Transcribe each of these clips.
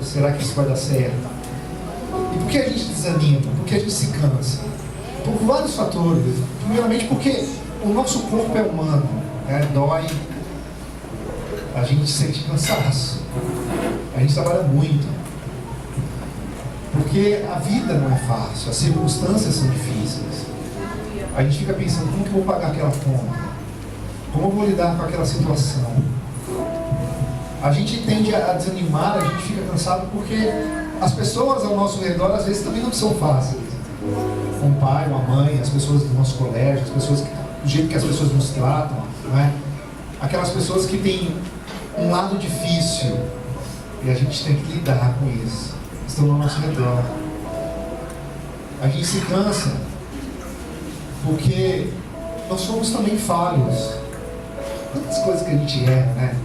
Será que isso vai dar certo? E por que a gente desanima? Por que a gente se cansa? Por vários fatores. Primeiramente porque o nosso corpo é humano, né? Dói, a gente sente cansaço, a gente trabalha muito. Porque a vida não é fácil, as circunstâncias são difíceis. A gente fica pensando, como que eu vou pagar aquela conta? Como eu vou lidar com aquela situação? A gente tende a desanimar, a gente fica cansado porque as pessoas ao nosso redor às vezes também não são fáceis. Um pai, uma mãe, as pessoas do nosso colégio, as pessoas, do jeito que as pessoas nos tratam, não é? Aquelas pessoas que têm um lado difícil e a gente tem que lidar com isso. Estão ao nosso redor. A gente se cansa porque nós somos também falhos. Quantas coisas que a gente erra, né?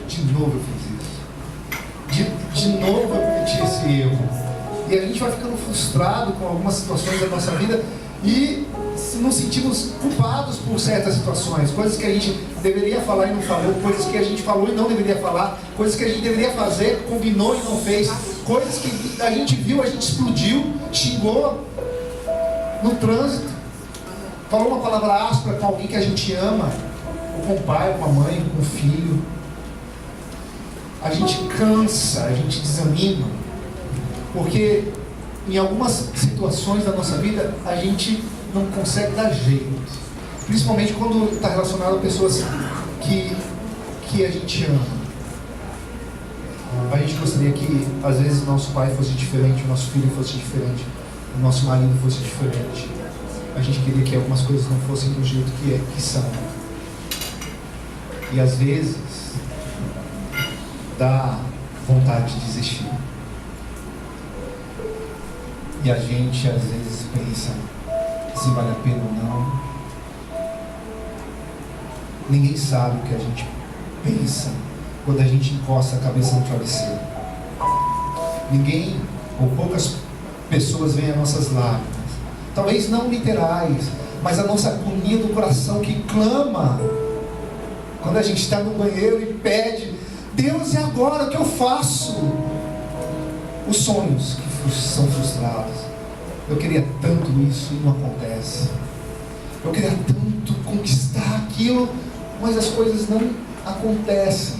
De novo eu fiz isso. De novo eu cometi esse erro. E a gente vai ficando frustrado com algumas situações da nossa vida e nos sentimos culpados por certas situações. Coisas que a gente deveria falar e não falou, coisas que a gente falou e não deveria falar, coisas que a gente deveria fazer, combinou e não fez, coisas que a gente viu, a gente explodiu, xingou no trânsito, falou uma palavra áspera com alguém que a gente ama, ou com o pai, com a mãe, com o filho. A gente cansa, a gente desanima, porque em algumas situações da nossa vida a gente não consegue dar jeito, principalmente quando está relacionado a pessoas que a gente ama. A gente gostaria que às vezes nosso pai fosse diferente, o nosso filho fosse diferente, o nosso marido fosse diferente. A gente queria que algumas coisas não fossem do jeito que são. E às vezes dá vontade de desistir. E a gente às vezes pensa se vale a pena ou não. Ninguém sabe o que a gente pensa quando a gente encosta a cabeça no travesseiro. Ninguém ou poucas pessoas veem as nossas lágrimas. Talvez não literais, mas a nossa agonia do coração que clama quando a gente está no banheiro e pede: Deus, e agora o que eu faço? Os sonhos que são frustrados. Eu queria tanto isso e não acontece. Eu queria tanto conquistar aquilo, mas as coisas não acontecem.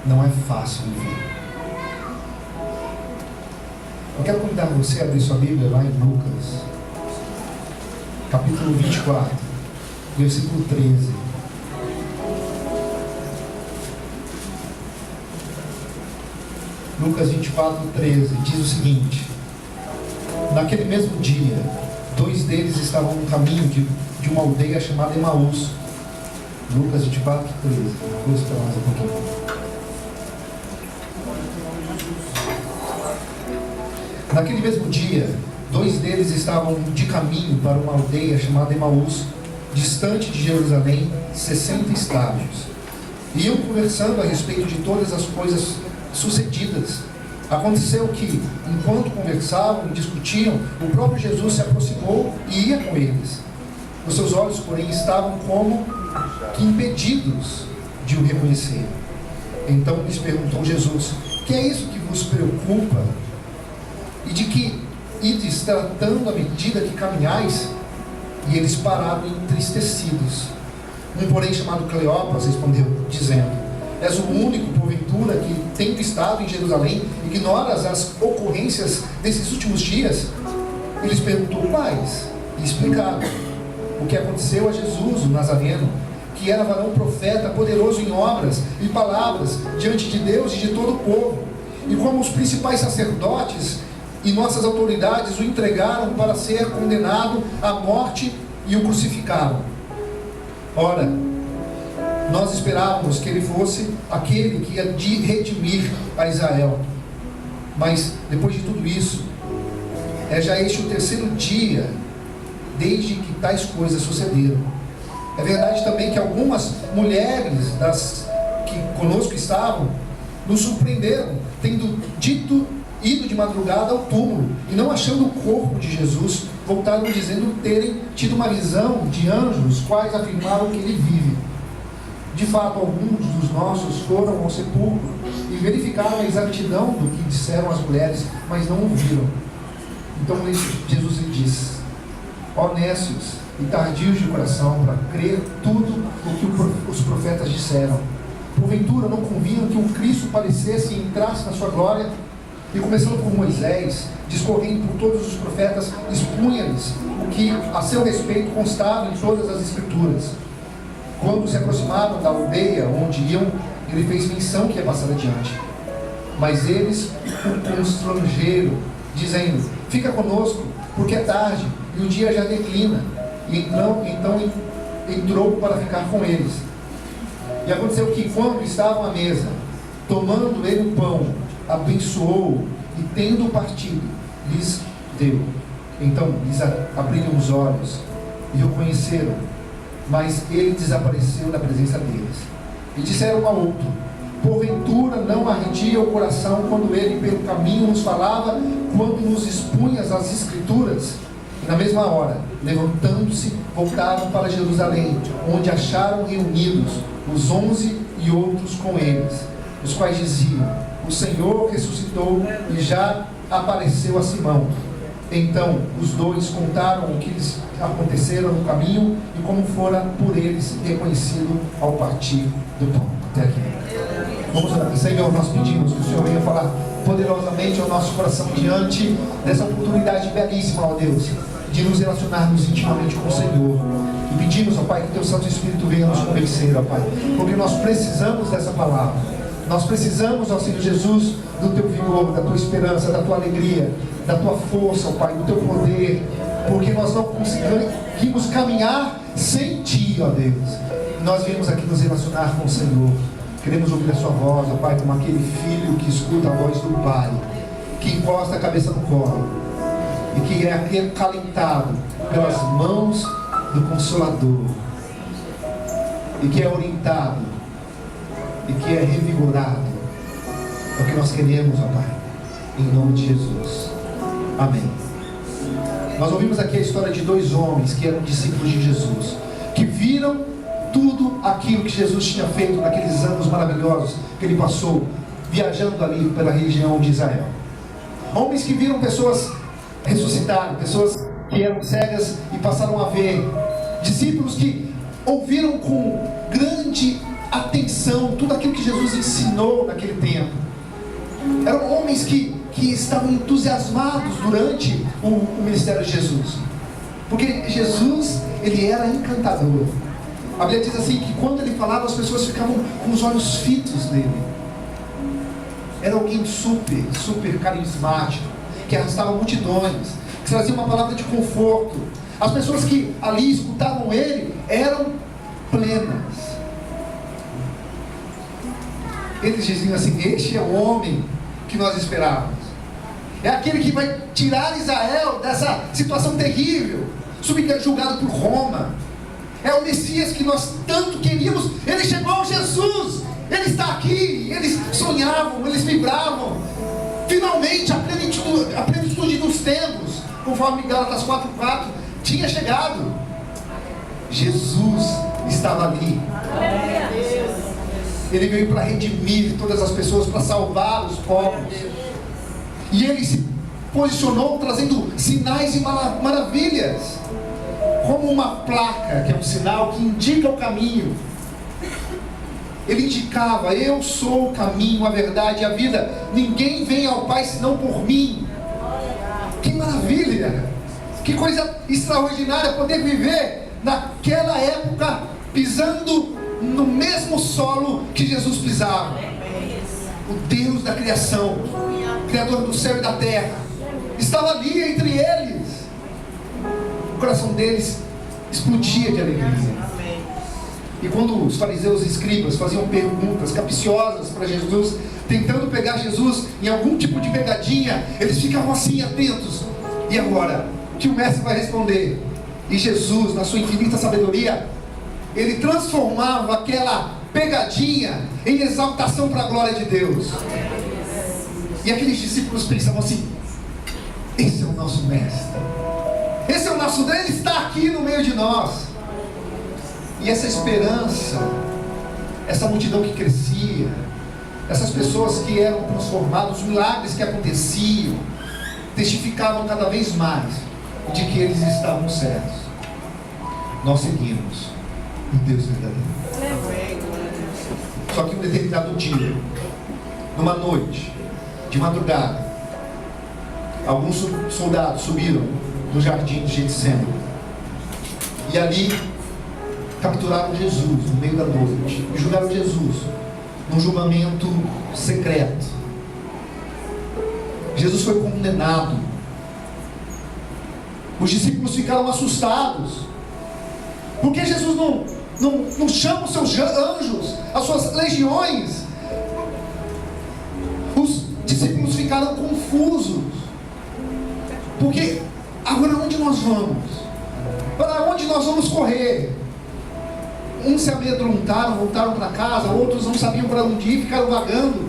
Não é fácil viver. Eu quero convidar você a abrir sua Bíblia lá em Lucas, capítulo 24, versículo 13. Lucas 24, 13, diz o seguinte: naquele mesmo dia, 2 deles estavam no caminho de uma aldeia chamada Emaús. Lucas 24, 13. Vou esperar mais um pouquinho. Naquele mesmo dia, 2 deles estavam de caminho para uma aldeia chamada Emaús, distante de Jerusalém, 60 estádios. Iam conversando a respeito de todas as coisas sucedidas. Aconteceu que, enquanto conversavam e discutiam, o próprio Jesus se aproximou e ia com eles. Os seus olhos, porém, estavam como que impedidos de o reconhecer. Então lhes perguntou Jesus: que é isso que vos preocupa? E de que ides tratando à medida que caminhais? E eles pararam entristecidos. Um, porém, chamado Cleopas, respondeu, dizendo: és o único, porventura, que, tendo estado em Jerusalém, ignoras as ocorrências desses últimos dias? Eles perguntou quais? E explicaram o que aconteceu a Jesus, o Nazareno, que era varão profeta, poderoso em obras e palavras diante de Deus e de todo o povo, e como os principais sacerdotes e nossas autoridades o entregaram para ser condenado à morte e o crucificaram. Ora, Nós esperávamos que ele fosse aquele que ia redimir a Israel. Mas depois de tudo isso, é já este o terceiro dia desde que tais coisas sucederam. É verdade também que algumas mulheres das que conosco estavam nos surpreenderam, tendo ido de madrugada ao túmulo e não achando o corpo de Jesus, voltaram dizendo terem tido uma visão de anjos, quais afirmaram que ele vive. De fato, alguns dos nossos foram ao sepulcro e verificaram a exatidão do que disseram as mulheres, mas não ouviram. Então Jesus lhe disse: ó nécios e tardios de coração, para crer tudo o que os profetas disseram. Porventura não convinha que um Cristo parecesse e entrasse na sua glória? E começando por Moisés, discorrendo por todos os profetas, expunha-lhes o que a seu respeito constava em todas as Escrituras. Quando se aproximaram da aldeia onde iam, ele fez menção que ia passar adiante. Mas eles o constrangeram, dizendo: fica conosco, porque é tarde e o dia já declina. E então entrou para ficar com eles. E aconteceu que, quando estavam à mesa, tomando ele o pão, abençoou e, tendo partido, lhes deu. Então lhes abriram os olhos e o conheceram, mas ele desapareceu da presença deles. E disseram um ao outro: porventura não ardia o coração quando ele pelo caminho nos falava, quando nos expunhas as Escrituras? E na mesma hora, levantando-se, voltaram para Jerusalém, onde acharam reunidos os 11 e outros com eles, os quais diziam: o Senhor ressuscitou e já apareceu a Simão. Então os dois contaram o que lhes acontecera no caminho e como fora por eles reconhecido ao partir do pão. Até aqui. Vamos orar. Senhor, nós pedimos que o Senhor venha falar poderosamente ao nosso coração diante dessa oportunidade belíssima, ó Deus, de nos relacionarmos intimamente com o Senhor. E pedimos, ó Pai, que Teu Santo Espírito venha nos convencer, ó Pai, porque nós precisamos dessa palavra. Nós precisamos, ó Senhor Jesus, do Teu vigor, da Tua esperança, da Tua alegria, da Tua força, ó Pai, do Teu poder, porque nós não conseguimos caminhar sem Ti, ó Deus. Nós viemos aqui nos relacionar com o Senhor. Queremos ouvir a Sua voz, ó Pai, como aquele filho que escuta a voz do Pai, que encosta a cabeça no colo e que é acalentado pelas mãos do Consolador, e que é orientado e que é revigorado. É o que nós queremos, ó Pai, em nome de Jesus. Amém. Nós ouvimos aqui a história de dois homens que eram discípulos de Jesus, que viram tudo aquilo que Jesus tinha feito naqueles anos maravilhosos que ele passou viajando ali pela região de Israel. Homens que viram pessoas ressuscitarem, pessoas que eram cegas e passaram a ver, discípulos que ouviram com grande atenção tudo aquilo que Jesus ensinou naquele tempo. Eram homens que estavam entusiasmados durante o ministério de Jesus, porque Jesus, ele era encantador. A Bíblia diz assim, que quando ele falava, as pessoas ficavam com os olhos fitos nele. Era alguém super carismático, que arrastava multidões, que trazia uma palavra de conforto. As pessoas que ali escutavam ele eram plenas. Eles diziam assim: este é o homem que nós esperávamos. É aquele que vai tirar Israel dessa situação terrível, subjugado por Roma. É o Messias que nós tanto queríamos. Ele chegou, Jesus, Ele está aqui. Eles sonhavam, eles vibravam. Finalmente a plenitude dos tempos, conforme Gálatas 4:4, tinha chegado. Jesus estava ali. Ele veio para redimir todas as pessoas, para salvar os povos. E ele se posicionou trazendo sinais e maravilhas, como uma placa, que é um sinal que indica o caminho. Ele indicava: eu sou o caminho, a verdade e a vida. Ninguém vem ao Pai senão por mim. Que maravilha! Que coisa extraordinária poder viver naquela época pisando no mesmo solo que Jesus pisava. O Deus da criação, Criador do céu e da terra, estava ali entre eles. O coração deles explodia de alegria. E quando os fariseus e escribas faziam perguntas capciosas para Jesus, tentando pegar Jesus em algum tipo de pegadinha, eles ficavam assim atentos. E agora? O que o mestre vai responder? E Jesus, na sua infinita sabedoria, ele transformava aquela pegadinha em exaltação para a glória de Deus. E aqueles discípulos pensavam assim: esse é o nosso mestre, esse é o nosso Deus, ele está aqui no meio de nós. E essa esperança, essa multidão que crescia, essas pessoas que eram transformadas, os milagres que aconteciam, testificavam cada vez mais de que eles estavam certos. Nós seguimos o Deus verdadeiro. Só que um determinado dia, numa noite, de madrugada, alguns soldados subiram no jardim de Getsemane e ali capturaram Jesus no meio da noite e julgaram Jesus num julgamento secreto. Jesus foi condenado. Os discípulos ficaram assustados, porque Jesus não chama os seus anjos, as suas legiões. Os discípulos ficaram confusos, porque agora onde nós vamos? Para onde nós vamos correr? Uns se amedrontaram, voltaram para casa, outros não sabiam para onde ir, ficaram vagando.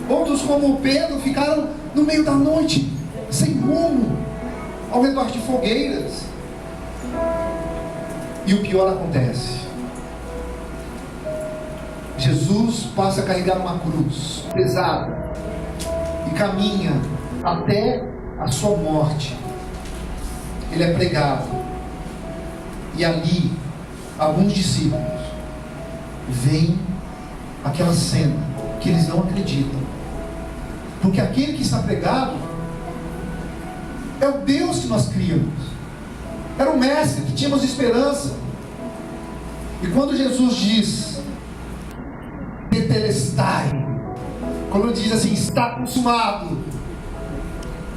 Outros, como Pedro, ficaram no meio da noite, sem rumo, ao redor de fogueiras. E o pior acontece. Jesus passa a carregar uma cruz pesada e caminha até a sua morte. Ele é pregado. E ali, alguns discípulos veem aquela cena que eles não acreditam, porque aquele que está pregado é o Deus que nós criamos, era o mestre que tínhamos esperança. E quando Jesus diz tetelestai, quando diz assim, está consumado,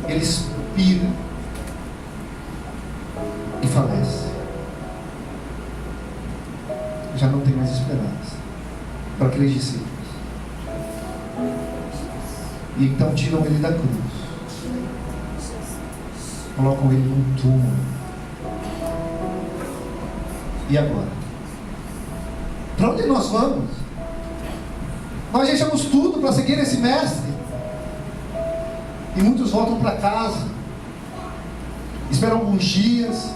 ele expira e falece. Já não tem mais esperança para aqueles discípulos. E então tiram ele da cruz, colocam ele num túmulo. E agora? Para onde nós vamos? Nós deixamos tudo para seguir esse mestre. E muitos voltam para casa, esperam alguns dias.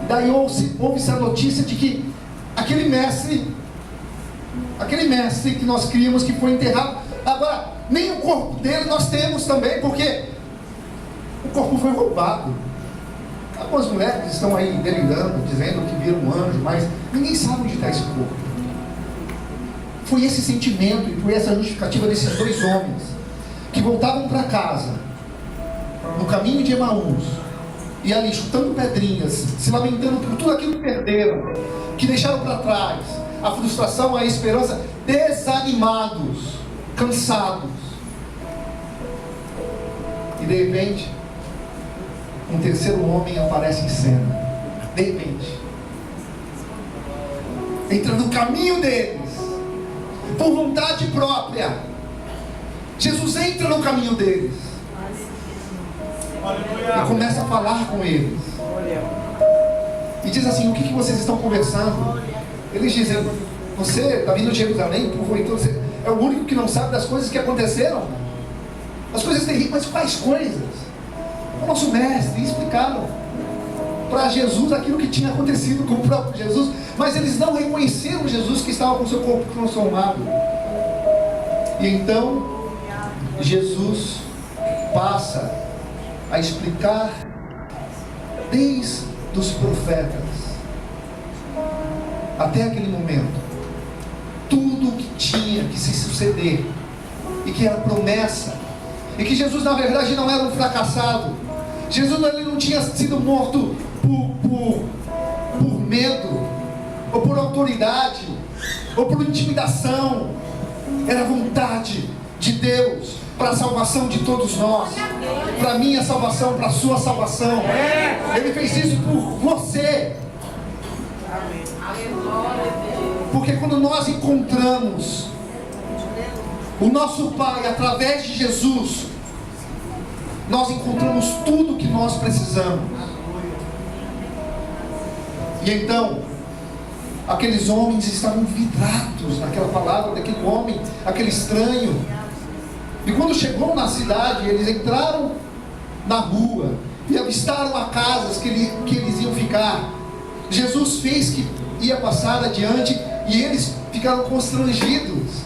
E daí ouve-se a notícia de que aquele mestre que nós criamos, que foi enterrado, agora nem o corpo dele nós temos também, porque o corpo foi roubado. Algumas mulheres estão aí delirando, dizendo que viram um anjo, mas ninguém sabe onde está esse corpo. Foi esse sentimento e foi essa justificativa desses dois homens que voltavam para casa no caminho de Emaús, e ali chutando pedrinhas, se lamentando por tudo aquilo que perderam, que deixaram para trás, a frustração, a esperança, desanimados, cansados. E de repente, um terceiro homem aparece em cena. De repente, entra no caminho deles, por vontade própria. Jesus entra no caminho deles e começa a falar com eles. E diz assim: o que vocês estão conversando? Eles dizem: você está vindo de Jerusalém, então você é o único que não sabe das coisas que aconteceram, as coisas terríveis. Mas quais coisas? O nosso mestre. E explicaram para Jesus aquilo que tinha acontecido com o próprio Jesus, mas eles não reconheceram Jesus, que estava com o seu corpo transformado. E então Jesus passa a explicar desde os profetas até aquele momento tudo o que tinha que se suceder, e que era promessa, e que Jesus na verdade não era um fracassado. Jesus ele não tinha sido morto por medo, ou por autoridade, ou por intimidação. Era vontade de Deus para a salvação de todos nós, para a minha salvação, para a sua salvação. Ele fez isso por você. Porque quando nós encontramos o nosso Pai através de Jesus, nós encontramos tudo o que nós precisamos. E então, aqueles homens estavam vidrados naquela palavra daquele homem, aquele estranho. E quando chegou na cidade, eles entraram na rua e avistaram as casas que eles iam ficar. Jesus fez que ia passar adiante e eles ficaram constrangidos.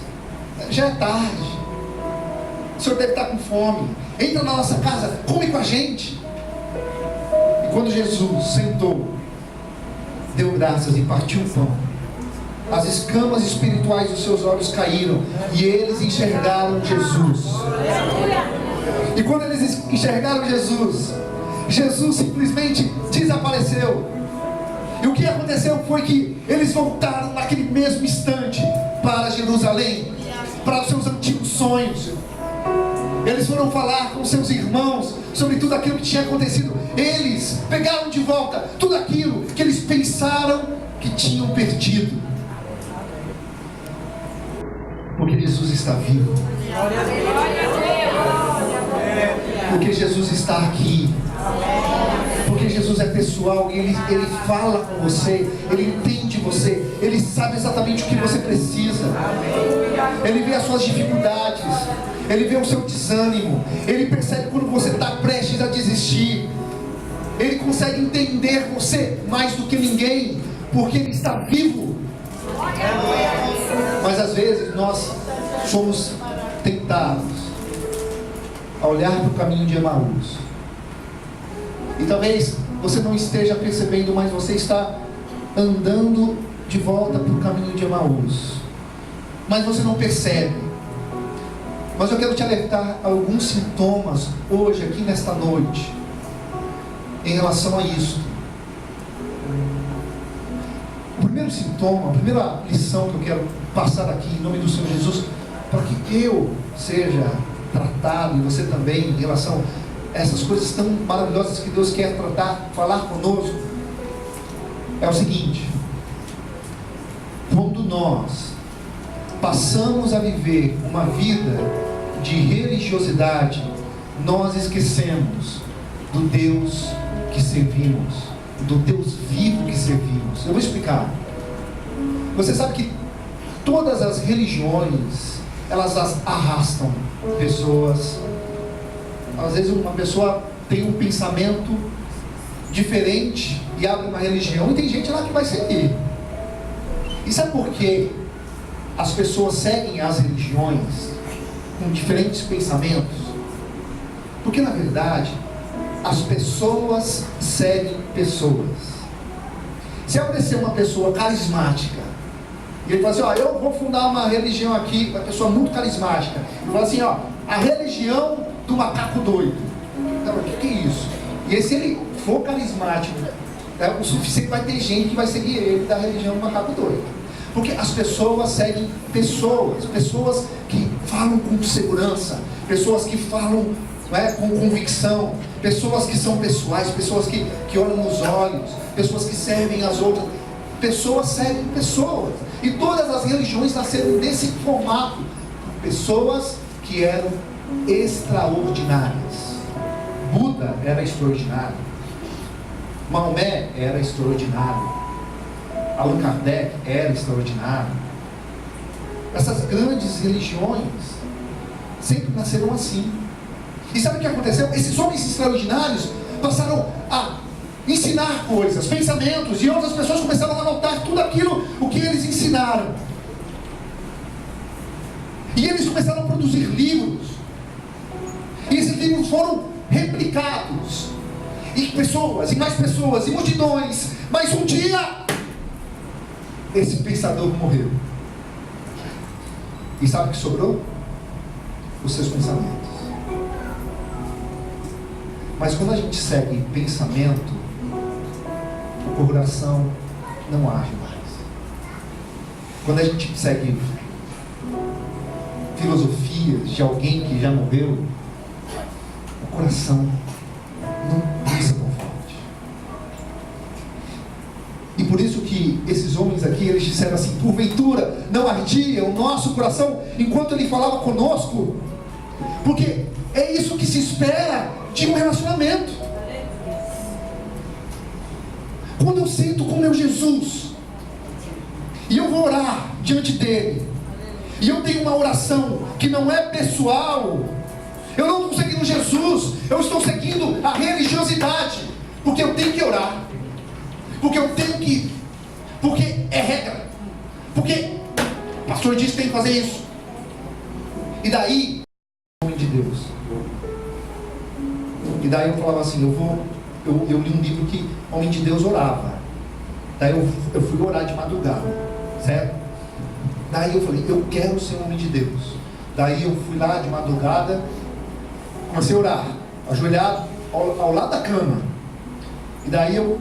Já é tarde, o senhor deve estar com fome, entra na nossa casa, come com a gente. E quando Jesus sentou, deu graças e partiu o pão, as escamas espirituais dos seus olhos caíram e eles enxergaram Jesus. E quando eles enxergaram Jesus, Jesus simplesmente desapareceu. E o que aconteceu foi que eles voltaram naquele mesmo instante para Jerusalém, para os seus antigos sonhos. Eles foram falar com seus irmãos sobre tudo aquilo que tinha acontecido. Eles pegaram de volta tudo aquilo que eles pensaram que tinham perdido. Porque Jesus está vivo. Porque Jesus está aqui. Porque Jesus é pessoal e Ele fala com você, Ele entende você, Ele sabe exatamente o que você precisa. Ele vê as suas dificuldades, Ele vê o seu desânimo, Ele percebe quando você está prestes a desistir. Ele consegue entender você mais do que ninguém, porque Ele está vivo. Mas às vezes nós somos tentados a olhar para o caminho de Emaús. E talvez você não esteja percebendo, mas você está andando de volta para o caminho de Emaús. Mas você não percebe. Mas eu quero te alertar a alguns sintomas hoje, aqui nesta noite, em relação a isso. O primeiro sintoma, a primeira lição que eu quero passar aqui em nome do Senhor Jesus, para que eu seja tratado e você também, em relação a essas coisas tão maravilhosas que Deus quer tratar, falar conosco, é o seguinte: quando nós passamos a viver uma vida de religiosidade, nós esquecemos do Deus que servimos, do Deus vivo que servimos. Eu vou explicar. Você sabe que todas as religiões, elas arrastam pessoas. Às vezes uma pessoa tem um pensamento diferente e abre uma religião, e tem gente lá que vai seguir. E sabe por que as pessoas seguem as religiões com diferentes pensamentos? Porque na verdade as pessoas seguem pessoas. Se aparecer uma pessoa carismática e ele fala assim: eu vou fundar uma religião aqui, uma pessoa muito carismática, e fala assim: a religião do macaco doido. Então, o que é isso? E se ele for carismático, o suficiente, vai ter gente que vai seguir ele da religião do macaco doido. Porque as pessoas seguem pessoas que falam com segurança, pessoas que falam com convicção, pessoas que são pessoais, pessoas que olham nos olhos, pessoas que servem as outras. Pessoas seguem pessoas. E todas as religiões nasceram desse formato. Pessoas que eram extraordinárias. Buda era extraordinário, Maomé era extraordinário, Allan Kardec era extraordinário. Essas grandes religiões sempre nasceram assim. E sabe o que aconteceu? Esses homens extraordinários passaram a ensinar coisas, pensamentos, e outras pessoas começaram a anotar tudo aquilo o que eles ensinaram. E eles começaram a produzir livros. E esses livros foram replicados. E pessoas, e mais pessoas, e multidões. Mas um dia, esse pensador morreu. E sabe o que sobrou? Os seus pensamentos. Mas quando a gente segue pensamento, o coração não age mais. Quando a gente segue filosofias de alguém que já morreu, o coração não pensa tão forte. E por isso que que esses homens aqui, eles disseram assim: porventura não ardia o nosso coração enquanto ele falava conosco? Porque é isso que se espera de um relacionamento. Quando eu sento com meu Jesus e eu vou orar diante dele, e eu tenho uma oração que não é pessoal, eu não estou seguindo Jesus, eu estou seguindo a religiosidade, porque eu tenho que orar, porque é regra, porque o pastor disse que tem que fazer isso. E daí, homem de Deus, e daí eu falava assim, eu li um livro que o homem de Deus orava. Daí eu fui orar de madrugada, certo? Daí eu falei, eu quero ser um homem de Deus. Daí eu fui lá de madrugada, comecei a orar, ajoelhado ao lado da cama. E daí eu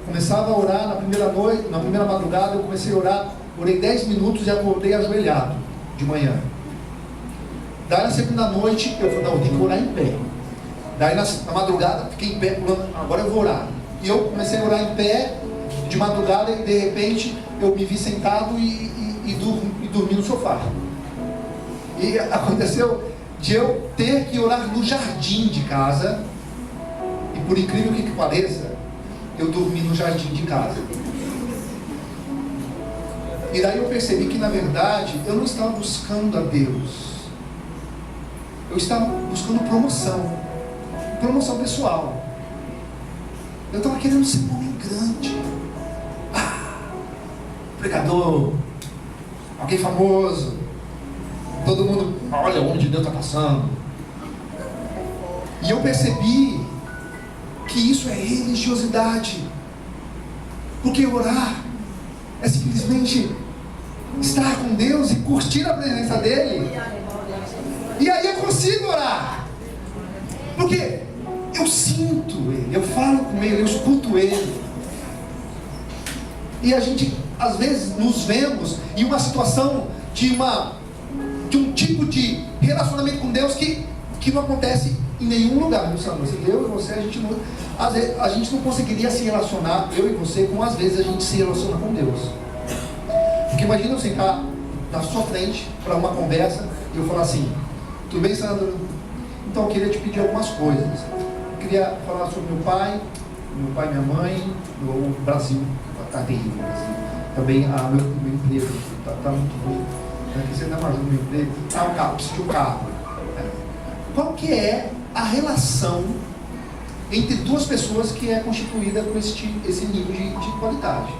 começava a orar na primeira madrugada, eu comecei a orar, orei 10 minutos e acordei ajoelhado de manhã. Daí na segunda noite eu falei, não, eu tenho que orar em pé. Daí na madrugada fiquei em pé, pulando, agora eu vou orar. E eu comecei a orar em pé de madrugada e de repente eu me vi sentado e dormi no sofá. E aconteceu de eu ter que orar no jardim de casa. E por incrível que pareça, eu dormi no jardim de casa. E daí eu percebi que na verdade eu não estava buscando a Deus, eu estava buscando promoção pessoal. Eu estava querendo ser um homem grande, pregador, alguém famoso, todo mundo, olha onde Deus está passando. E eu percebi que isso é religiosidade, porque orar é simplesmente estar com Deus e curtir a presença dele. E aí eu consigo orar, porque eu sinto Ele, eu falo com Ele, eu escuto Ele. E a gente, às vezes, nos vemos em uma situação de um tipo de relacionamento com Deus que não acontece em nenhum lugar. Eu e você, às vezes, a gente não conseguiria se relacionar, eu e você, como às vezes a gente se relaciona com Deus. Porque imagina eu sentar na sua frente para uma conversa e eu falar assim: tudo bem, Sandro? Então eu queria te pedir algumas coisas. Eu queria falar sobre meu pai, minha mãe, o Brasil, está terrível o Brasil. Também meu emprego está muito ruim. Você não ajuda meu emprego? O carro, preciso de um carro. Qual que é a relação entre duas pessoas que é constituída com esse nível de qualidade?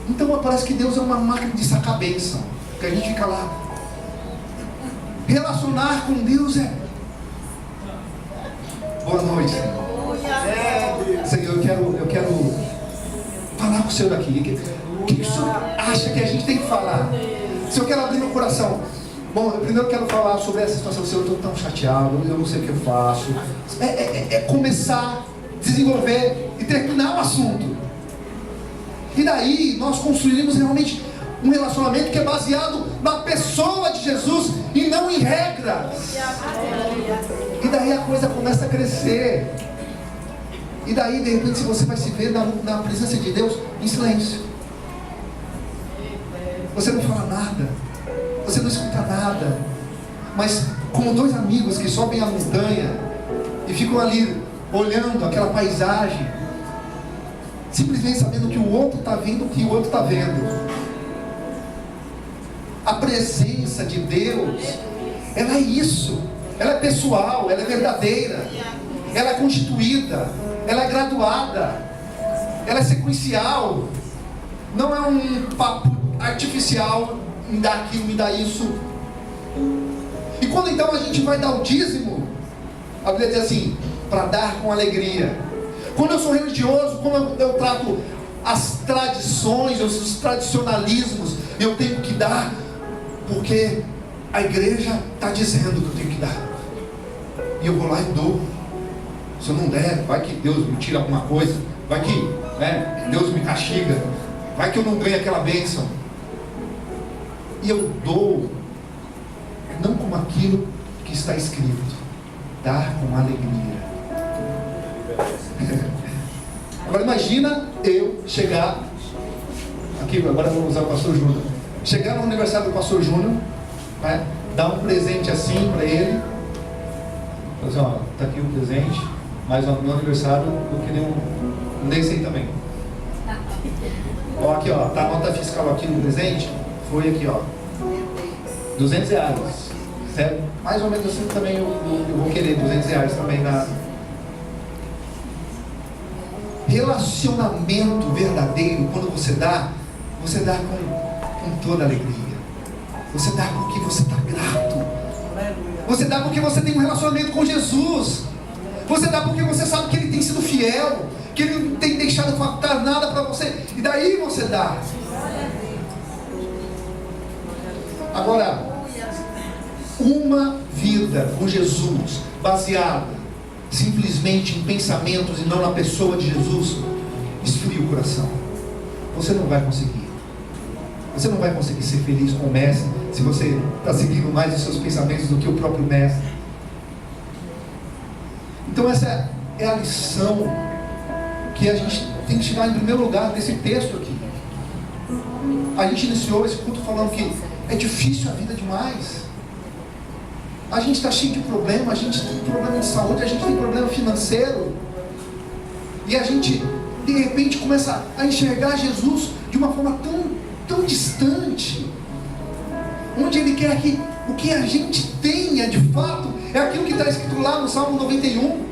Então parece que Deus é uma máquina de sacar bênção, que a gente fica lá. Relacionar com Deus é... Boa noite, Senhor. Senhor, eu quero falar com o Senhor aqui. O que o Senhor acha que a gente tem que falar? Senhor, eu quero abrir meu coração. Bom, eu primeiro quero falar sobre essa situação. Senhor, eu estou tão chateado, eu não sei o que eu faço. É começar, desenvolver e terminar o assunto. E daí nós construímos realmente um relacionamento que é baseado na pessoa de Jesus e não em regras. E daí a coisa começa a crescer. E daí, de repente, você vai se ver na presença de Deus em silêncio. Você não fala nada, você não escuta nada, mas como dois amigos que sobem a montanha e ficam ali olhando aquela paisagem, simplesmente sabendo que o outro está vendo o que o outro está vendo. A presença de Deus, ela é isso, ela é pessoal, ela é verdadeira, ela é constituída, ela é graduada, ela é sequencial, não é um papo artificial, me dá aquilo, me dá isso. E quando então a gente vai dar o dízimo, a Bíblia diz assim, para dar com alegria. Quando eu sou religioso, quando eu trato as tradições, os tradicionalismos, eu tenho que dar, porque a igreja está dizendo que eu tenho que dar, e eu vou lá e dou. Se eu não der, vai que Deus me tira alguma coisa, vai que Deus me castiga, vai que eu não ganho aquela bênção. E eu dou, não como aquilo que está escrito, dar com alegria. Agora imagina eu chegar, aqui agora eu vou usar o pastor Júnior, chegar no aniversário do pastor Júnior, né, dar um presente assim para ele, assim, ó, tá aqui o presente, mas no meu aniversário eu queria um desse aí também. Ó, aqui ó, tá a nota fiscal aqui no presente, foi aqui ó, R$200, certo? Mais ou menos assim também eu vou querer R$200 também na... Relacionamento verdadeiro, quando você dá com toda alegria. Você dá porque você está grato. Você dá porque você tem um relacionamento com Jesus. Você dá porque você sabe que Ele tem sido fiel, que Ele não tem deixado faltar nada para você. E daí você dá. Agora, uma vida com Jesus baseada simplesmente em pensamentos e não na pessoa de Jesus, esfria o coração. Você não vai conseguir. Você não vai conseguir ser feliz com o Mestre se você está seguindo mais os seus pensamentos do que o próprio Mestre. Então essa é a lição que a gente tem que chegar em primeiro lugar nesse texto aqui. A gente iniciou esse culto falando que é difícil a vida demais. A gente está cheio de problema, a gente tem problema de saúde, a gente tem problema financeiro. E a gente, de repente, começa a enxergar Jesus de uma forma tão distante. Onde Ele quer que o que a gente tenha, de fato, é aquilo que está escrito lá no Salmo 91.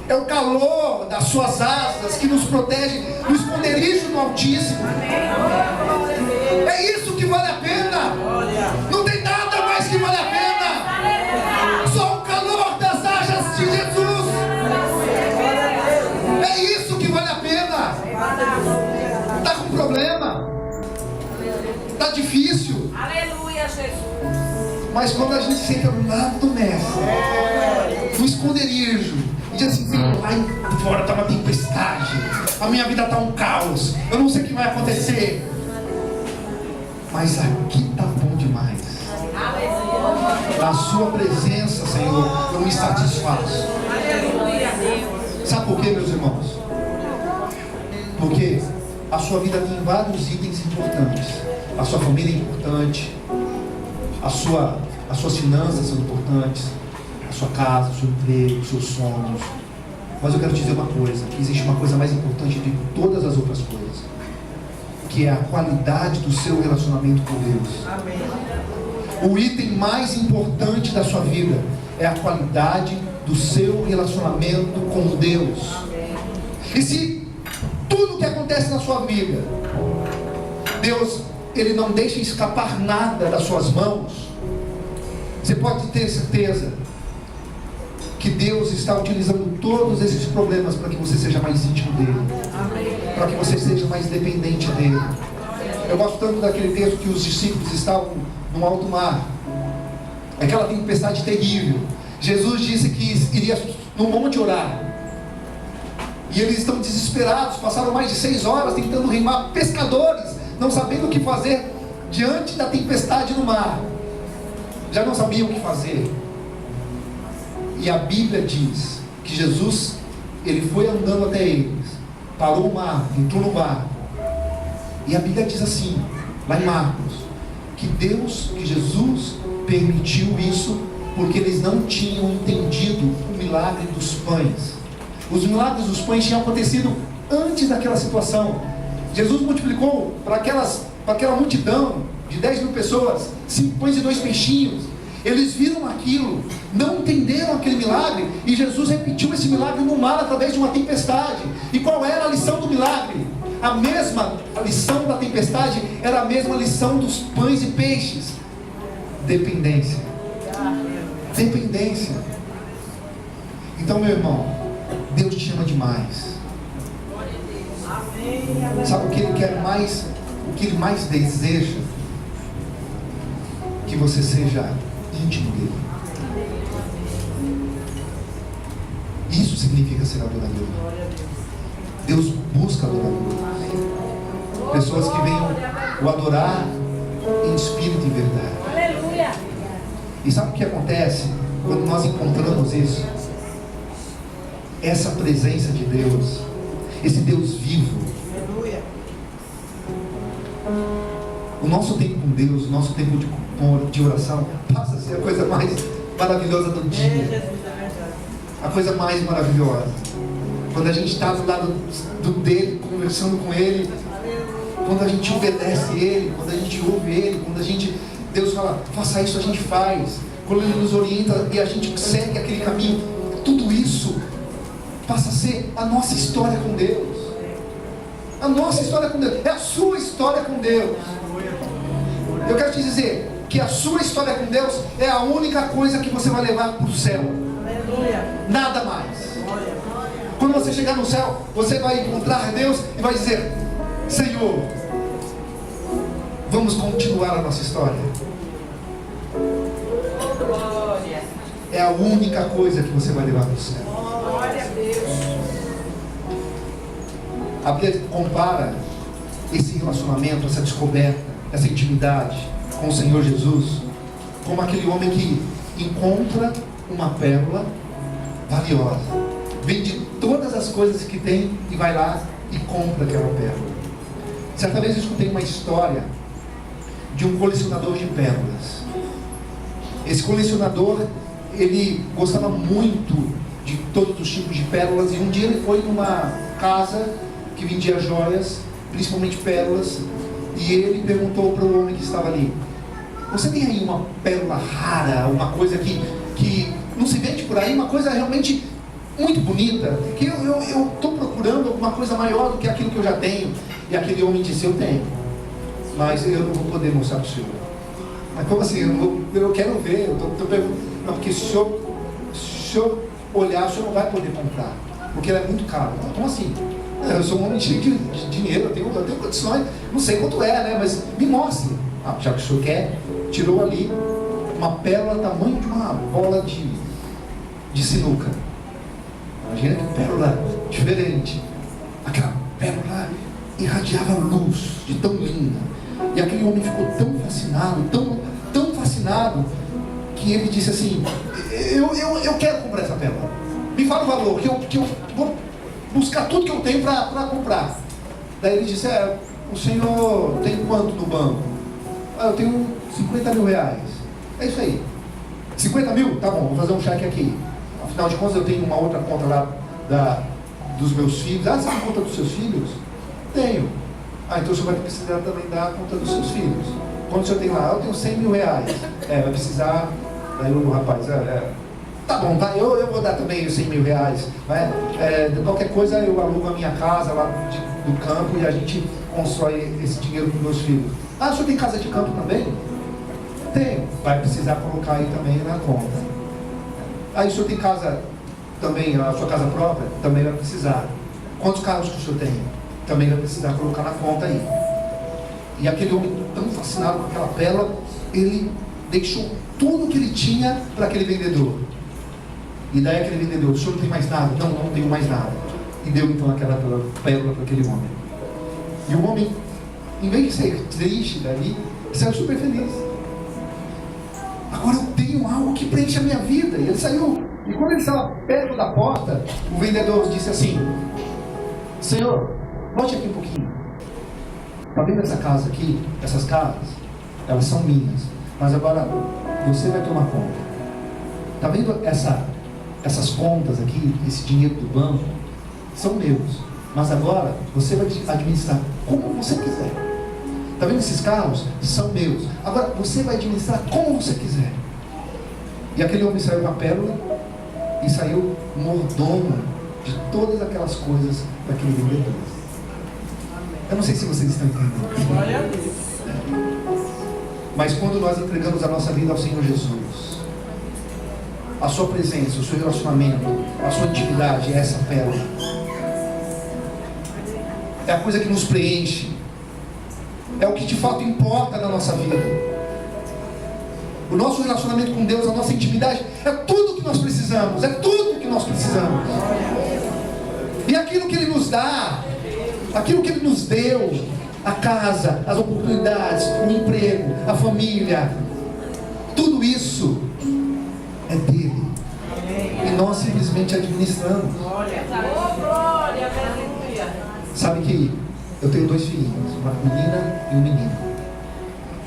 É o calor das suas asas que nos protege do esconderijo do Altíssimo. É isso que vale a pena. Não tem nada mais que vale a pena. Só o calor das asas de Jesus. É isso que vale a pena. Está com problema. Está difícil. Aleluia, Jesus. Mas quando a gente senta no lado do Mestre, no esconderijo, e diz assim: lá fora está uma tempestade, a minha vida está um caos, eu não sei o que vai acontecer, mas aqui está bom demais. Na sua presença, Senhor, eu me satisfaço. Sabe por quê, meus irmãos? Porque a sua vida tem vários itens importantes. A sua família é importante, as suas finanças são importantes, a sua casa, o seu emprego, os seus sonhos. Mas eu quero te dizer uma coisa, que existe uma coisa mais importante de todas as outras coisas, que é a qualidade do seu relacionamento com Deus. Amém. O item mais importante da sua vida é a qualidade do seu relacionamento com Deus. E se tudo que acontece na sua vida, Deus, Ele não deixa escapar nada das suas mãos, você pode ter certeza que Deus está utilizando todos esses problemas para que você seja mais íntimo dEle, para que você seja mais dependente dEle. Eu gosto tanto daquele texto que os discípulos estavam no alto mar, aquela tempestade terrível. Jesus disse que iria no monte orar, e eles estão desesperados, passaram mais de 6 horas tentando remar, pescadores, não sabendo o que fazer diante da tempestade no mar, já não sabiam o que fazer. E a Bíblia diz que Jesus, Ele foi andando até eles, parou o mar, entrou no barco, e a Bíblia diz assim, lá em Marcos, que Jesus permitiu isso porque eles não tinham entendido o milagre dos pães. Os milagres dos pães tinham acontecido antes daquela situação. Jesus multiplicou para aquela multidão de 10.000 pessoas 5 pães e 2 peixinhos. Eles viram aquilo, não entenderam aquele milagre, e Jesus repetiu esse milagre no mar através de uma tempestade. E qual era a lição do milagre? A mesma lição da tempestade era a mesma lição dos pães e peixes: dependência. Dependência. Então, meu irmão, Deus te ama demais. Sabe o que Ele quer mais? O que Ele mais deseja? Que você seja íntimo dEle. Isso significa ser adorador. Deus busca adoradores, pessoas que venham o adorar em espírito e verdade. Aleluia. E sabe o que acontece quando nós encontramos isso? Essa presença de Deus, esse Deus vivo. O nosso tempo com Deus, o nosso tempo de oração, passa a ser a coisa mais maravilhosa do dia. A coisa mais maravilhosa. Quando a gente está do lado dele, conversando com ele, quando a gente obedece ele, quando a gente ouve ele, quando Deus fala, faça isso, a gente faz. Quando ele nos orienta e a gente segue aquele caminho, tudo isso passa a ser a nossa história com Deus. A nossa história com Deus, é a sua história com Deus. Eu quero te dizer que a sua história com Deus é a única coisa que você vai levar para o céu. Nada mais. Quando você chegar no céu, você vai encontrar Deus e vai dizer, Senhor, vamos continuar a nossa história. É a única coisa que você vai levar para o céu. Glória a Deus. A Bíblia compara esse relacionamento, essa descoberta, essa intimidade com o Senhor Jesus como aquele homem que encontra uma pérola valiosa, vende todas as coisas que tem e vai lá e compra aquela pérola. Certa vez eu escutei uma história de um colecionador de pérolas. Esse colecionador, ele gostava muito de todos os tipos de pérolas, e um dia ele foi numa casa que vendia joias, principalmente pérolas, e ele perguntou para o homem que estava ali, você tem aí uma pérola rara, uma coisa que não se vende por aí, uma coisa realmente muito bonita, que eu estou procurando alguma coisa maior do que aquilo que eu já tenho? E aquele homem disse, eu tenho, mas eu não vou poder mostrar para o senhor. Mas como assim? Eu quero ver, eu estou perguntando. Não, porque se o senhor olhar, o senhor não vai poder comprar, porque ela é muito cara. Como assim? Eu sou um homem cheio de dinheiro, eu tenho condições, não sei quanto é, né? Mas me mostre. Já que o senhor quer, tirou ali uma pérola tamanho de uma bola de sinuca. Imagina que pérola diferente. Aquela pérola irradiava luz, de tão linda. E aquele homem ficou tão fascinado, tão fascinado, que ele disse assim, eu quero comprar essa pérola. Me fala o valor, que eu vou buscar tudo que eu tenho para comprar. Daí ele disse, o senhor tem quanto no banco? Eu tenho 50 mil reais. É isso aí. 50 mil? Tá bom, vou fazer um cheque aqui. Afinal de contas eu tenho uma outra conta lá dos meus filhos. Você tem conta dos seus filhos? Tenho. Então o senhor vai precisar também da conta dos seus filhos. Quanto o senhor tem lá? Eu tenho 100 mil reais. Vai precisar. Daí o rapaz, tá bom, tá, eu vou dar também os 100 mil reais. De qualquer coisa eu alugo a minha casa lá do campo e a gente constrói esse dinheiro para os meus filhos. O senhor tem casa de campo também? Tenho. Vai precisar colocar aí também na conta. O senhor tem casa também, a sua casa própria? Também vai precisar. Quantos carros que o senhor tem? Também vai precisar colocar na conta aí. E aquele homem tão fascinado com aquela pérola, ele deixou tudo que ele tinha para aquele vendedor. E daí aquele vendedor, o senhor não tem mais nada? Não tenho mais nada. E deu então aquela pérola para aquele homem. E o homem, em vez de ser triste dali, saiu super feliz. Agora eu tenho algo que preenche a minha vida. E ele saiu. E quando ele estava perto da porta, o vendedor disse assim, Senhor, volte aqui um pouquinho. Está vendo essa casa aqui? Essas casas? Elas são minhas. Mas agora você vai tomar conta. Está vendo essas contas aqui? Esse dinheiro do banco? São meus. Mas agora você vai administrar como você quiser. Está vendo esses carros? São meus. Agora você vai administrar como você quiser. E aquele homem saiu com a pérola e saiu mordomo de todas aquelas coisas daquele vendedor. Eu não sei se vocês estão entendendo. Glória a Deus. Mas quando nós entregamos a nossa vida ao Senhor Jesus, a sua presença, o seu relacionamento, a sua intimidade é essa pérola. É a coisa que nos preenche. É o que de fato importa na nossa vida. O nosso relacionamento com Deus, a nossa intimidade, é tudo que nós precisamos. É tudo que nós precisamos. E aquilo que Ele nos dá, aquilo que Ele nos deu, a casa, as oportunidades, o emprego, a família, tudo isso é dele. E nós simplesmente administramos. Glória, aleluia. Sabe que eu tenho 2 filhinhos, uma menina e um menino.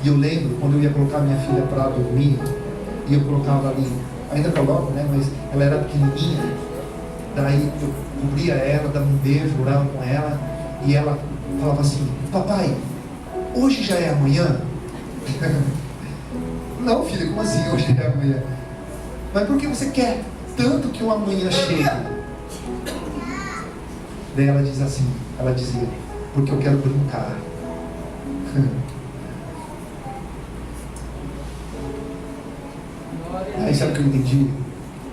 E eu lembro quando eu ia colocar minha filha para dormir, e eu colocava ali, ainda coloco, né? Mas ela era pequenininha. Daí eu cobria ela, dava um beijo, orava com ela, e ela falava assim: papai, hoje já é amanhã? Não, filha, como assim hoje é amanhã? Mas por que você quer tanto que o amanhã chegue? Daí ela diz assim, ela dizia: porque eu quero brincar. Aí sabe o que eu entendi?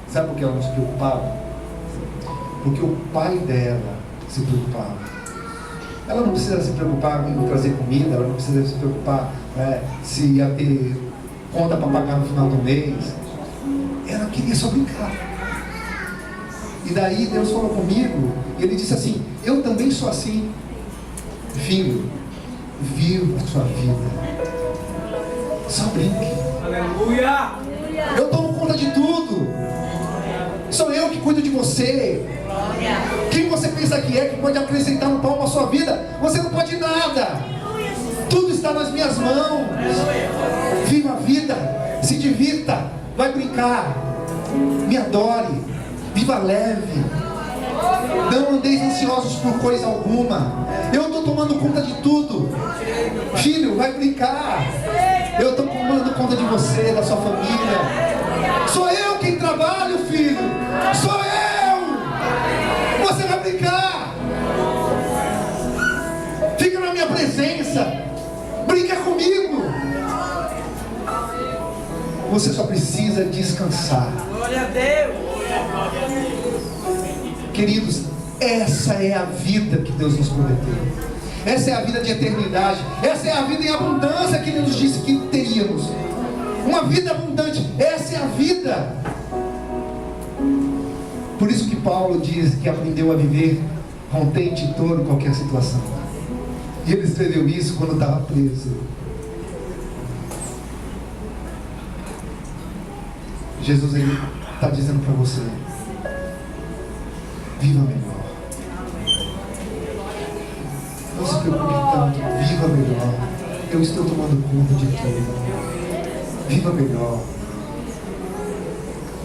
Sabe por que ela não se preocupava? Porque o pai dela se preocupava. Ela não precisa se preocupar em trazer comida, ela não precisa se preocupar se ia ter conta para pagar no final do mês. Ela queria só brincar. E daí Deus falou comigo, e Ele disse assim: eu também sou assim. Filho, viva a sua vida. Só brinque. Aleluia! Eu tomo conta de tudo. Sou eu que cuido de você. Quem você pensa que pode acrescentar um palmo à sua vida? Você não pode nada. Tudo está nas minhas mãos. Viva a vida, se divirta, vai brincar, me adore, viva leve. Não andeis ansiosos por coisa alguma. Eu estou tomando conta de tudo. Filho, vai brincar. Eu estou tomando conta de você, da sua família. Sou eu quem trabalho, filho. Sou eu. Você vai brincar. Fica na minha presença. Brinca comigo. Você só precisa descansar. Glória a Deus. Queridos, essa é a vida que Deus nos prometeu. Essa é a vida de eternidade. Essa é a vida em abundância que Ele nos disse que teríamos. Uma vida abundante. Essa é a vida. Por isso que Paulo diz que aprendeu a viver contente em toda qualquer situação. E ele escreveu isso quando estava preso. Jesus está dizendo para você: viva melhor. Não se preocupe tanto, viva melhor. Eu estou tomando conta de tudo. Viva melhor.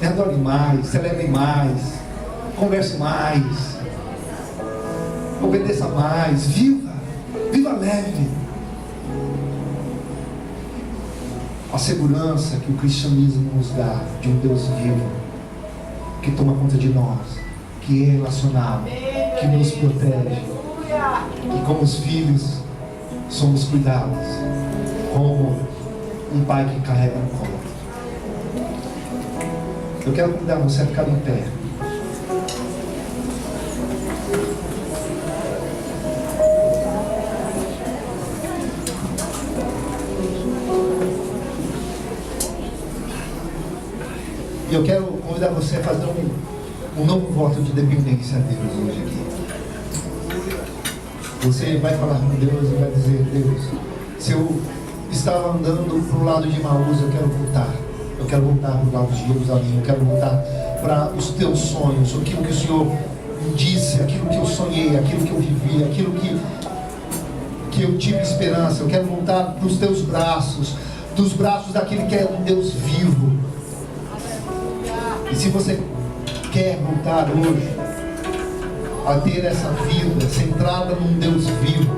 Me adore mais, celebre mais, converse mais, obedeça mais, viva leve. A segurança que o cristianismo nos dá de um Deus vivo, que toma conta de nós, que é relacionado, que nos protege, que como os filhos somos cuidados, como um pai que carrega no colo. Eu quero convidar você a ficar em pé. E eu quero convidar você a fazer um novo voto de dependência a Deus hoje aqui. Você vai falar com Deus e vai dizer: Deus, se eu estava andando para o lado de Emaús, eu quero voltar. Eu quero voltar para o lado de Jerusalém. Eu quero voltar para os teus sonhos, aquilo que o Senhor me disse, aquilo que eu sonhei, aquilo que eu vivi, aquilo que eu tive esperança. Eu quero voltar para os teus braços, dos braços daquele que é um Deus vivo. E se você quer voltar hoje a ter essa vida centrada num Deus vivo,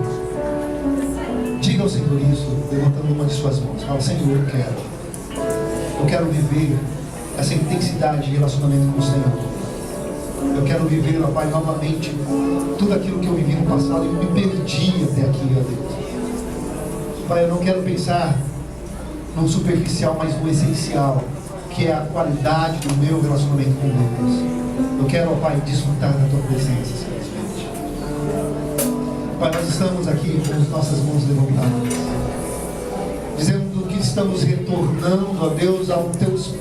diga ao Senhor isso, levantando uma de suas mãos. Fala: Senhor, eu quero viver essa intensidade de relacionamento com o Senhor. Eu quero viver, ó Pai, novamente tudo aquilo que eu vivi no passado e me perdi até aqui, ó Deus. Pai, eu não quero pensar no superficial, mas no essencial, que é a qualidade do meu relacionamento com Deus. Eu quero, ó Pai, desfrutar da Tua presença, simplesmente. Pai, nós estamos aqui com as nossas mãos levantadas, dizendo que estamos retornando, ó Deus, aos Teus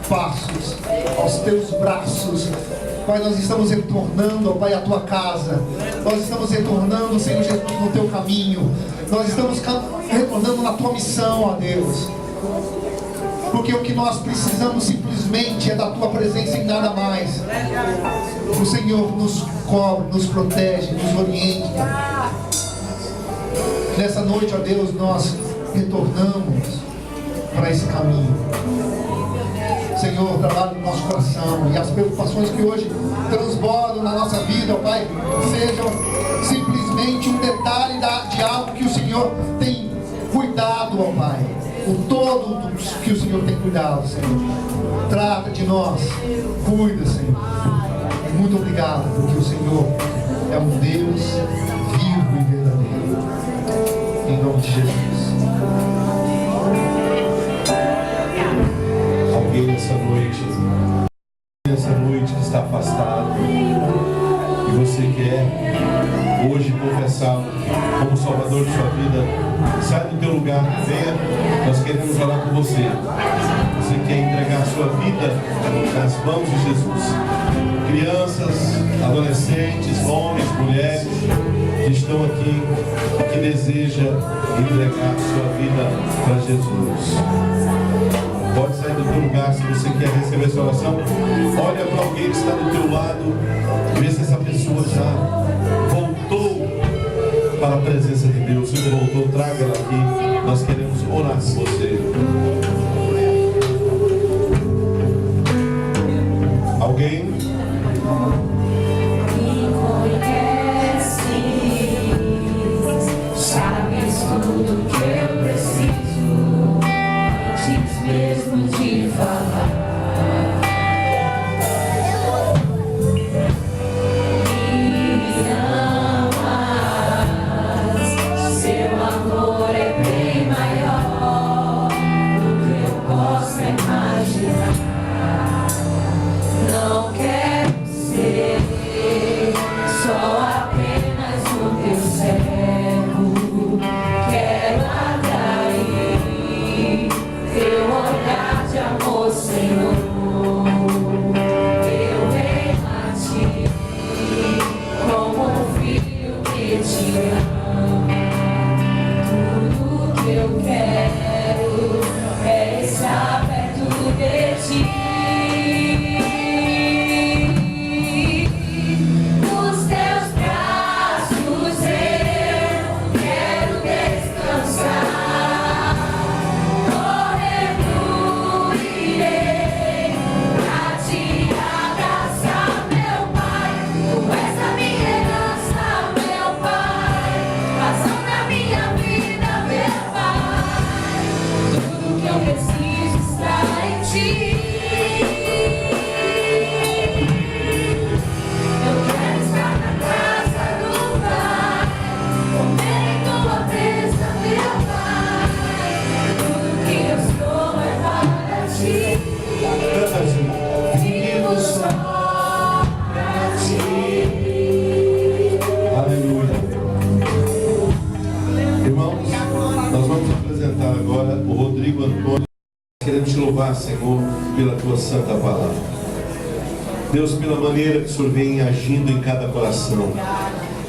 passos, aos Teus braços. Pai, nós estamos retornando, ó Pai, à Tua casa. Nós estamos retornando, Senhor Jesus, no Teu caminho. Nós estamos retornando na Tua missão, ó Deus. porque o que nós precisamos simplesmente é da Tua presença e nada mais. O Senhor nos cobre, nos protege, nos orienta. Nessa noite, ó Deus, nós retornamos para esse caminho. Senhor, trabalha no nosso coração, e as preocupações que hoje transbordam na nossa vida, ó Pai, sejam simplesmente um detalhe de algo que o Senhor tem cuidado, ó Pai. O todo que o Senhor tem cuidado, Senhor. Trata de nós, cuida, Senhor. Muito obrigado, porque o Senhor é um Deus vivo e verdadeiro. Em nome de Jesus. Alguém nessa noite que está afastado, e você quer hoje confessá-lo como Salvador de sua vida, sai do teu lugar, venha, nós queremos orar por você. Você quer entregar a sua vida nas mãos de Jesus. Crianças, adolescentes, homens, mulheres que estão aqui, que desejam entregar a sua vida para Jesus. Pode sair do teu lugar se você quer receber essa oração. Olha para alguém que está do teu lado, vê se essa pessoa já voltou para a presença de Deus. Se não voltou, traga ela aqui. Nós queremos orar por você. Alguém? Sabes tudo que eu preciso, antes mesmo de falar. Me amas, seu amor é bem maior do que eu posso imaginar. Não quero ser só apenas o teu servo. Quero atrair teu olhar de amor, Senhor. Eu venho a ti como um filho que te ama. Tudo que eu quero é estar perto de ti. Nos teus braços eu quero descansar. Correndo irei pra te abraçar, meu Pai. Tu és a minha herança, meu Pai. Razão da minha vida, meu Pai. Tudo que eu preciso está em ti. Eu quero estar na casa do Pai, comer em tua mesa, meu Pai. Tudo que eu sou é para ti. Vivo só para ti. Aleluia. Irmãos, nós vamos apresentar agora o Rodrigo Antônio. Queremos te louvar, Senhor, pela tua santa palavra. Deus, pela maneira que o Senhor vem agindo em cada coração,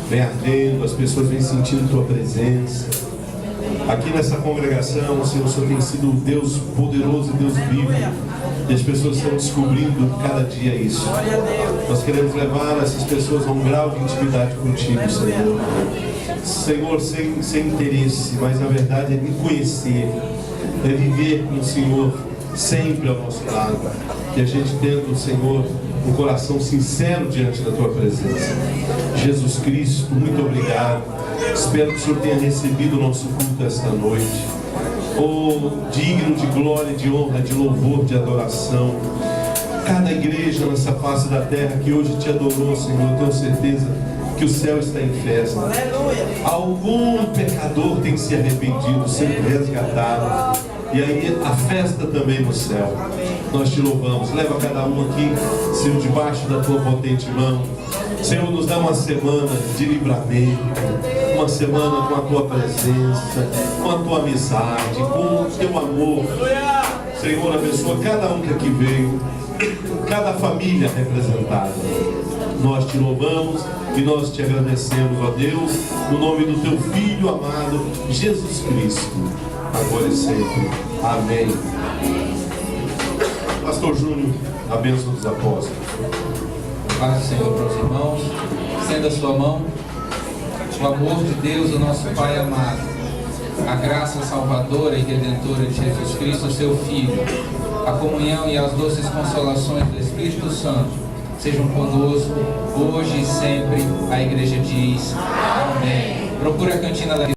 vem ardendo, as pessoas vêm sentindo tua presença. Aqui nessa congregação, Senhor, o Senhor tem sido um Deus poderoso e Deus vivo. E as pessoas estão descobrindo cada dia isso. Nós queremos levar essas pessoas a um grau de intimidade contigo, Senhor. Senhor, sem interesse, mas na verdade é me conhecer, é viver com o Senhor sempre ao nosso lado. E a gente tendo, Senhor, um coração sincero diante da tua presença. Jesus Cristo, muito obrigado. Espero que o Senhor tenha recebido o nosso culto esta noite. Oh, digno de glória, de honra, de louvor, de adoração. Cada igreja nessa face da terra que hoje te adorou, Senhor, eu tenho certeza que o céu está em festa. Algum pecador tem se arrependido, sendo resgatado. E aí a festa também no céu. Nós te louvamos. Leva cada um aqui, Senhor, debaixo da tua potente mão. Senhor, nos dá uma semana de livramento, uma semana com a tua presença, com a tua amizade, com o teu amor. Senhor, abençoa cada um que aqui veio, cada família representada. Nós te louvamos e nós te agradecemos, ó Deus, no nome do teu Filho amado, Jesus Cristo, agora e sempre. Amém. Pastor Júnior, a bênção dos apóstolos. Paz do Senhor para os irmãos. Estenda a sua mão. O amor de Deus, o nosso Pai amado, a graça salvadora e redentora de Jesus Cristo, seu Filho, a comunhão e as doces consolações do Espírito Santo sejam conosco, hoje e sempre. A igreja diz amém. Procura a cantina da